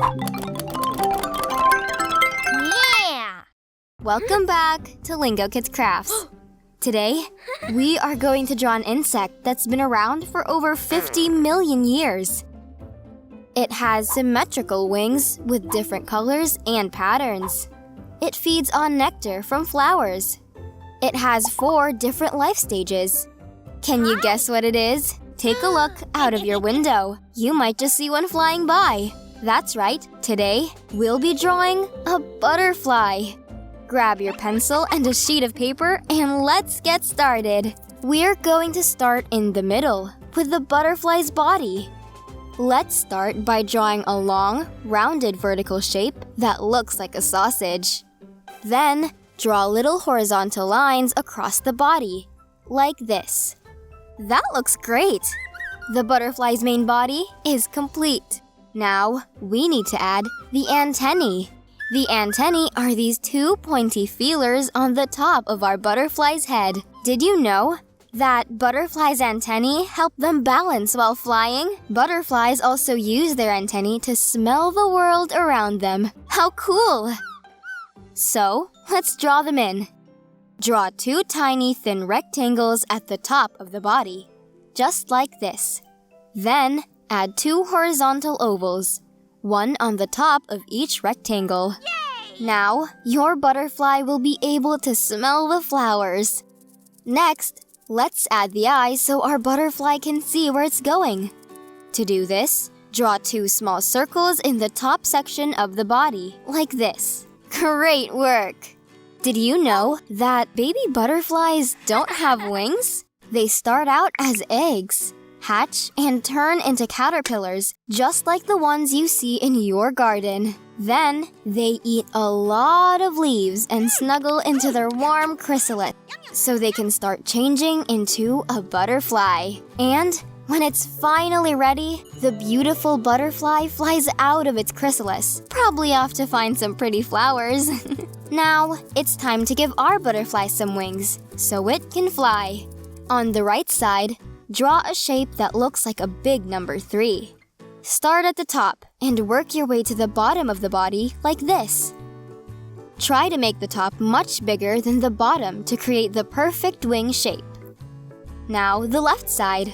Yeah! Welcome back to Lingokids Crafts. Today, we are going to draw an insect that's been around for over 50 million years. It has symmetrical wings with different colors and patterns. It feeds on nectar from flowers. It has 4 different life stages. Can you guess what it is? Take a look out of your window. You might just see one flying by. That's right. Today, we'll be drawing a butterfly. Grab your pencil and a sheet of paper and let's get started. We're going to start in the middle with the butterfly's body. Let's start by drawing a long, rounded vertical shape that looks like a sausage. Then, draw little horizontal lines across the body, like this. That looks great! The butterfly's main body is complete. Now, we need to add the antennae. The antennae are these 2 pointy feelers on the top of our butterfly's head. Did you know that butterflies' antennae help them balance while flying? Butterflies also use their antennae to smell the world around them. How cool! So, let's draw them in. Draw 2 tiny thin rectangles at the top of the body, just like this. Then, add 2 horizontal ovals, one on the top of each rectangle. Yay! Now, your butterfly will be able to smell the flowers. Next, let's add the eyes so our butterfly can see where it's going. To do this, draw 2 small circles in the top section of the body, like this. Great work! Did you know that baby butterflies don't have wings? They start out as eggs, hatch, and turn into caterpillars, just like the ones you see in your garden. Then, they eat a lot of leaves and snuggle into their warm chrysalis, so they can start changing into a butterfly. And when it's finally ready, the beautiful butterfly flies out of its chrysalis, probably off to find some pretty flowers. Now, it's time to give our butterfly some wings, so it can fly. On the right side, draw a shape that looks like a big number 3. Start at the top and work your way to the bottom of the body like this. Try to make the top much bigger than the bottom to create the perfect wing shape. Now, the left side.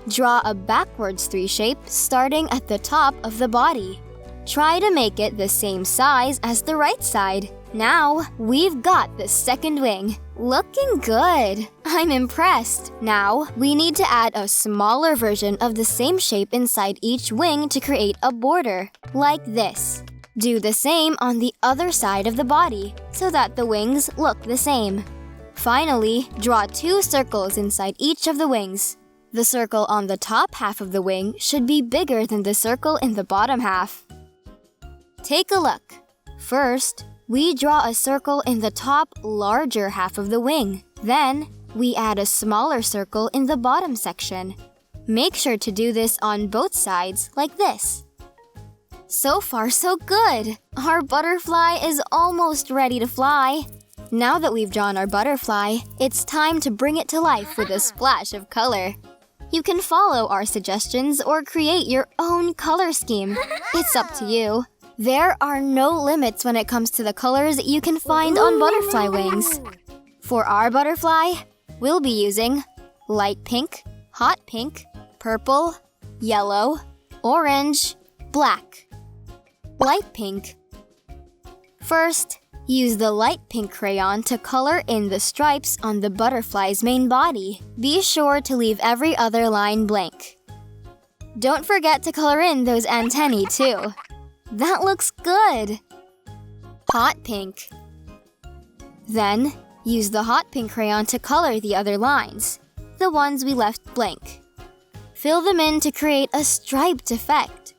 Draw a backwards 3 shape starting at the top of the body. Try to make it the same size as the right side. Now, we've got the second wing. Looking good! I'm impressed. Now, we need to add a smaller version of the same shape inside each wing to create a border, like this. Do the same on the other side of the body, so that the wings look the same. Finally, draw 2 circles inside each of the wings. The circle on the top half of the wing should be bigger than the circle in the bottom half. Take a look. First, we draw a circle in the top, larger half of the wing. Then, we add a smaller circle in the bottom section. Make sure to do this on both sides, like this. So far, so good! Our butterfly is almost ready to fly. Now that we've drawn our butterfly, it's time to bring it to life with a splash of color. You can follow our suggestions or create your own color scheme. It's up to you. There are no limits when it comes to the colors you can find on butterfly wings. For our butterfly, we'll be using light pink, hot pink, purple, yellow, orange, black. Light pink. First, use the light pink crayon to color in the stripes on the butterfly's main body. Be sure to leave every other line blank. Don't forget to color in those antennae too. That looks good! Hot pink. Then, use the hot pink crayon to color the other lines, the ones we left blank. Fill them in to create a striped effect.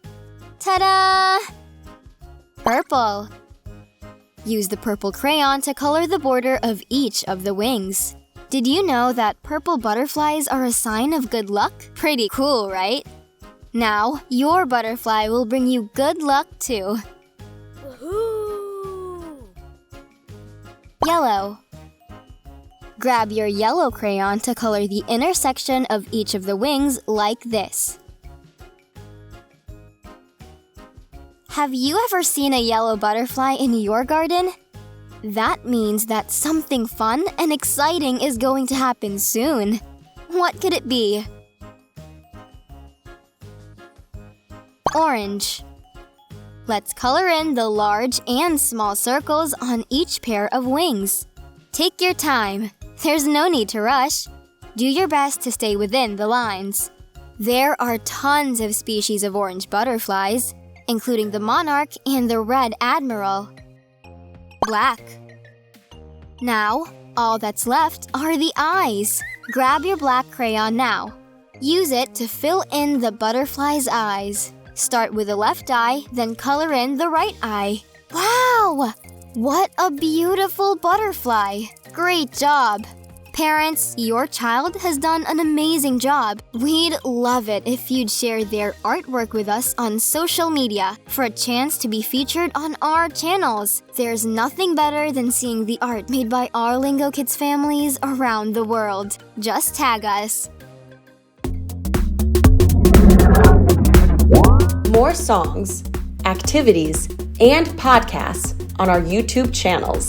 Ta-da! Purple. Use the purple crayon to color the border of each of the wings. Did you know that purple butterflies are a sign of good luck? Pretty cool, right? Now, your butterfly will bring you good luck too. Woohoo! Yellow. Grab your yellow crayon to color the intersection of each of the wings like this. Have you ever seen a yellow butterfly in your garden? That means that something fun and exciting is going to happen soon. What could it be? Orange. Let's color in the large and small circles on each pair of wings. Take your time. There's no need to rush. Do your best to stay within the lines. There are tons of species of orange butterflies, including the monarch and the red admiral. Black. Now, all that's left are the eyes. Grab your black crayon now. Use it to fill in the butterfly's eyes. Start with the left eye, then color in the right eye. Wow! What a beautiful butterfly! Great job! Parents, your child has done an amazing job. We'd love it if you'd share their artwork with us on social media for a chance to be featured on our channels. There's nothing better than seeing the art made by our Lingokids families around the world. Just tag us. More songs, activities, and podcasts on our YouTube channels.